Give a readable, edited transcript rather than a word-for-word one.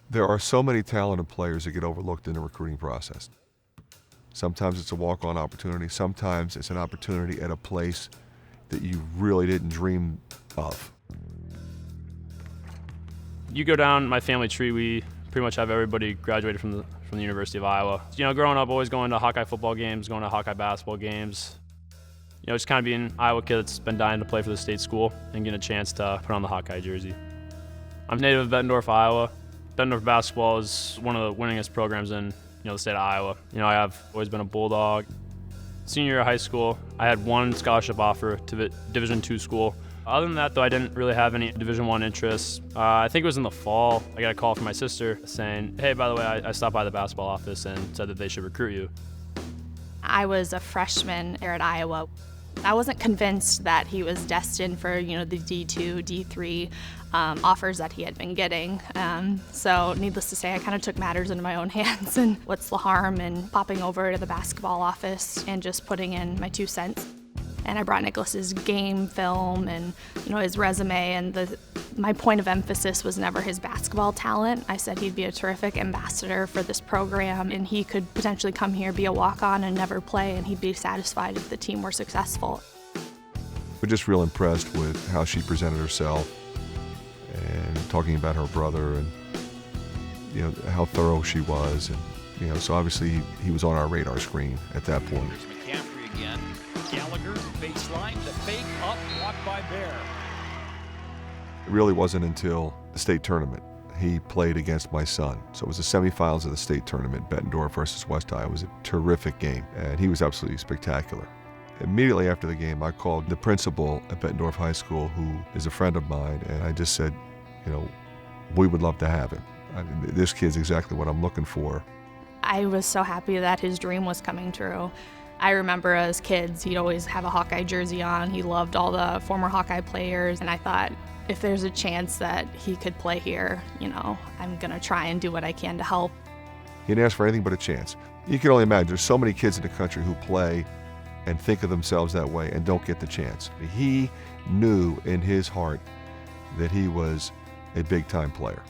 There are so many talented players that get overlooked in the recruiting process. Sometimes it's a walk-on opportunity. Sometimes it's an opportunity at a place that you really didn't dream of. You go down my family tree, we pretty much have everybody graduated from the University of Iowa. You know, growing up, always going to Hawkeye football games, going to Hawkeye basketball games. You know, just kind of being an Iowa kid that's been dying to play for the state school and getting a chance to put on the Hawkeye jersey. I'm native of Bettendorf, Iowa. Bettendorf basketball is one of the winningest programs in the state of Iowa. You know, I have always been a Bulldog. Senior year of high school, I had one scholarship offer to Division II school. Other than that, though, I didn't really have any Division I interests. I think it was in the fall, I got a call from my sister saying, hey, by the way, I stopped by the basketball office and said that they should recruit you. I was a freshman there at Iowa. I wasn't convinced that he was destined for, the D2, D3 offers that he had been getting. So needless to say, I kind of took matters into my own hands, and what's the harm in popping over to the basketball office and just putting in my 2 cents. And I brought Nicholas's game film and his resume, and my point of emphasis was never his basketball talent. I said he'd be a terrific ambassador for this program, and he could potentially come here, be a walk-on and never play, and he'd be satisfied if the team were successful. We're just real impressed with how she presented herself and talking about her brother and how thorough she was, and so obviously he was on our radar screen at that point. McCaffrey again. Gallagher, baseline, the fake up, blocked by Baer. It really wasn't until the state tournament he played against my son. So it was the semifinals of the state tournament, Bettendorf versus West Iowa. It was a terrific game, and he was absolutely spectacular. Immediately after the game, I called the principal at Bettendorf High School, who is a friend of mine, and I just said, we would love to have him. This kid's exactly what I'm looking for. I was so happy that his dream was coming true. I remember as kids, he'd always have a Hawkeye jersey on. He loved all the former Hawkeye players, and I thought, if there's a chance that he could play here, I'm gonna try and do what I can to help. He didn't ask for anything but a chance. You can only imagine, there's so many kids in the country who play and think of themselves that way and don't get the chance. He knew in his heart that he was a big-time player.